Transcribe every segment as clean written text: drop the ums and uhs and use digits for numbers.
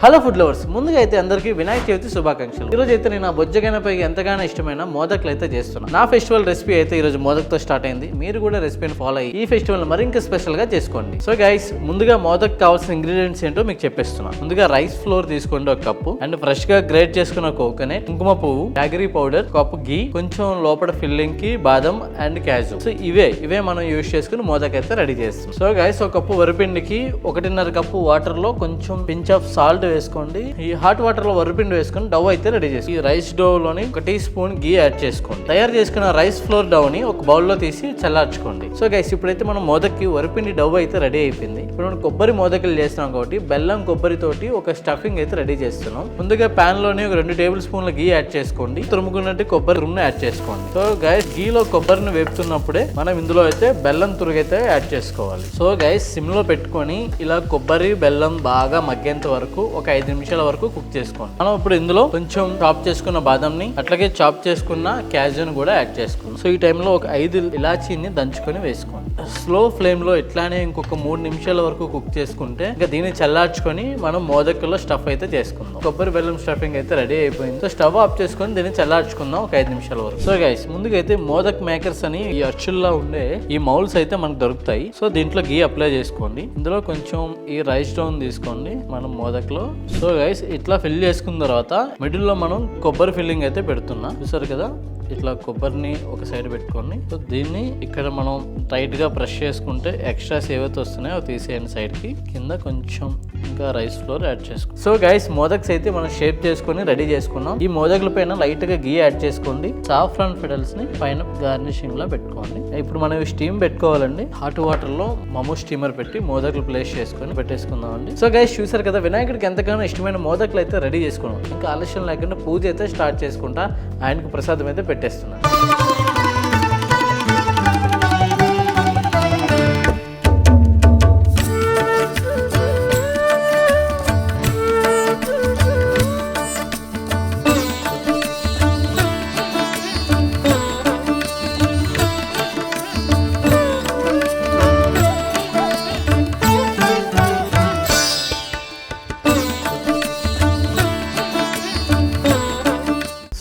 Hello food lovers, ముందుగా అయితే అందరికీ వినాయక చవితి శుభాకాంక్షలు. ఈరోజు అయితే నేను బొజ్జగనపై ఎంతగానో ఇష్టమైన మోదక్లు అయితే చేస్తున్నాను. నా ఫెస్టివల్ రెసిపీ అయితే ఈరోజు మోదక్తో స్టార్ట్ అయింది. మీరు కూడా రెసిపీని ఫాలో అయ్యి ఈ ఫెస్టివల్ మరింక స్పెషల్ గా చేసుకోండి. సో గైస్, ముందుగా మోదక్ కావాల్సిన ఇంగ్రీడియంట్స్ ఏంటో మీకు చెప్పేస్తున్నాను. ముందుగా రైస్ ఫ్లోర్ తీసుకోండి ఒక కప్పు, అండ్ ఫ్రెష్ గా గ్రేట్ చేసుకున్న కోకోనట్, కుంకుమ పువ్వు, జాగరీ పౌడర్, కప్పు గీ, కొంచెం లోపల ఫిల్లింగ్ కి బాదం అండ్ క్యాజు. సో ఇవే మనం యూజ్ చేసుకుని మోదక్ అయితే రెడీ చేస్తాం. సో గైస్, ఒక కప్పు వరిపిండికి 1.5 కప్పు వాటర్ లో కొంచెం పించ్ ఆఫ్ సాల్ట్ వేసుకోండి. ఈ హాట్ వాటర్ లో వరిపిండి వేసుకొని డవ్ అయితే రెడీ చేసి ఈ రైస్ డవ్ లోని 1 టీ స్పూన్ గీ యాడ్ చేసుకోండి. తయారు చేసుకున్న రైస్ ఫ్లోర్ డవ్ ని ఒక బౌల్ లో తీసి చల్లార్చుకోండి. సో గైస్, ఇప్పుడైతే మనం మోదక్కి వరిపిండి డవ్ అయితే రెడీ అయిపోయింది. ఇప్పుడు మనం కొబ్బరి మోదకులు చేస్తున్నాం కాబట్టి బెల్లం కొబ్బరి తోటి ఒక స్టఫింగ్ అయితే రెడీ చేస్తున్నాం. ముందుగా పాన్ లోని ఒక 2 టేబుల్ స్పూన్ల గీ యాడ్ చేసుకోండి. తురుముకున్నట్టు కొబ్బరి తురుమును యాడ్ చేసుకోండి. సో గైస్, గీలో కొబ్బరిని వేపుతున్నప్పుడే మనం ఇందులో అయితే బెల్లం తురుగైతే యాడ్ చేసుకోవాలి. సో గైస్, సిమ్ లో పెట్టుకొని ఇలా కొబ్బరి బెల్లం బాగా మగ్గేంత వరకు ఒక 5 నిమిషాల వరకు కుక్ చేసుకోండి. మనం ఇప్పుడు ఇందులో కొంచెం చాప్ చేసుకున్న బాదంని, అట్లాగే చాప్ చేసుకున్న క్యాజుని కూడా యాడ్ చేసుకోండి. సో ఈ టైంలో ఒక 5 ఇలాచీని దంచుకొని వేసుకోండి. స్లో ఫ్లేమ్ లో ఇట్లానే ఇంకొక 3 నిమిషాల వరకు కుక్ చేసుకుంటే ఇంకా దీన్ని చల్లార్చుకొని మనం మోదకుల్లో స్టఫ్ అయితే చేసుకుందాం. కొబ్బరి బెల్లం స్టఫింగ్ అయితే రెడీ అయిపోయింది. సో స్టవ్ ఆఫ్ చేసుకొని దీన్ని చల్లార్చుకుందాం ఒక 5 నిమిషాల వరకు. సో గైస్, ముందుగా అయితే మోదక్ మేకర్స్ అని ఈ అచ్చుల్లో ఉండే ఈ మౌల్స్ అయితే మనకు దొరుకుతాయి. సో దీంట్లో గీ అప్లై చేసుకోండి. ఇందులో కొంచెం ఈ రైస్ డౌన్ తీసుకోండి మనం మోదక్ లో. సో గైస్, ఇట్లా ఫిల్ చేసుకున్న తర్వాత మిడిల్ లో మనం కొబ్బరి ఫిల్లింగ్ అయితే పెడుతున్నాం. చూసారు కదా, ఇట్లా కొబ్బరిని ఒక సైడ్ పెట్టుకోండి. సో దీన్ని ఇక్కడ మనం టైట్ గా బ్రష్ చేసుకుంటే ఎక్స్ట్రాస్ ఏవైతే వస్తున్నాయో అవి తీసేయండి సైడ్ కి. కింద కొంచెం ఇంకా రైస్ ఫ్లోర్ యాడ్ చేసుకోండి. సో గైస్, మోదక్స్ అయితే మనం షేప్ చేసుకుని రెడీ చేసుకున్నాం. ఈ మోదకుల పైన లైట్ గా గీ యాడ్ చేసుకోండి. సాఫ్రాన్ ఫెడల్స్ ని పైన గార్నిషింగ్ లా పెట్టుకోండి. ఇప్పుడు మనం స్టీమ్ పెట్టుకోవాలండి. హాట్ వాటర్ లో మమో స్టీమర్ పెట్టి మోదకులు ప్లేస్ చేసుకొని పెట్టేసుకుందాం అండి. సో గైస్, చూసారు కదా, వినాయకుడికి ఎంతగానో ఇష్టమైన మోదకులు అయితే రెడీ చేసుకున్నాం. ఇంకా ఆలస్యం లేకుండా పూజ అయితే స్టార్ట్ చేసుకుంటా ఆయనకు ప్రసాదం అయితే పెట్టేస్తున్నాను.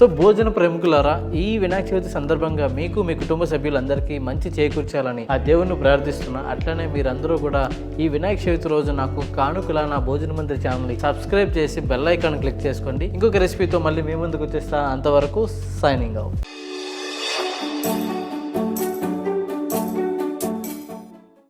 సో భోజన ప్రేమికులారా, ఈ వినాయక చవితి సందర్భంగా మీకు మీ కుటుంబ సభ్యులందరికీ మంచి చేకూర్చాలని ఆ దేవుణ్ణి ప్రార్థిస్తున్నా. అట్లనే మీరందరూ కూడా ఈ వినాయక చవితి రోజు నాకు కానుకలా నా భోజన మందిర్ ఛానల్ సబ్స్క్రైబ్ చేసి బెల్ ఐకాన్ క్లిక్ చేసుకోండి. ఇంకొక రెసిపీతో మళ్ళీ మీ ముందుకు వచ్చేస్తా. అంతవరకు సైనింగ్ అవుట్.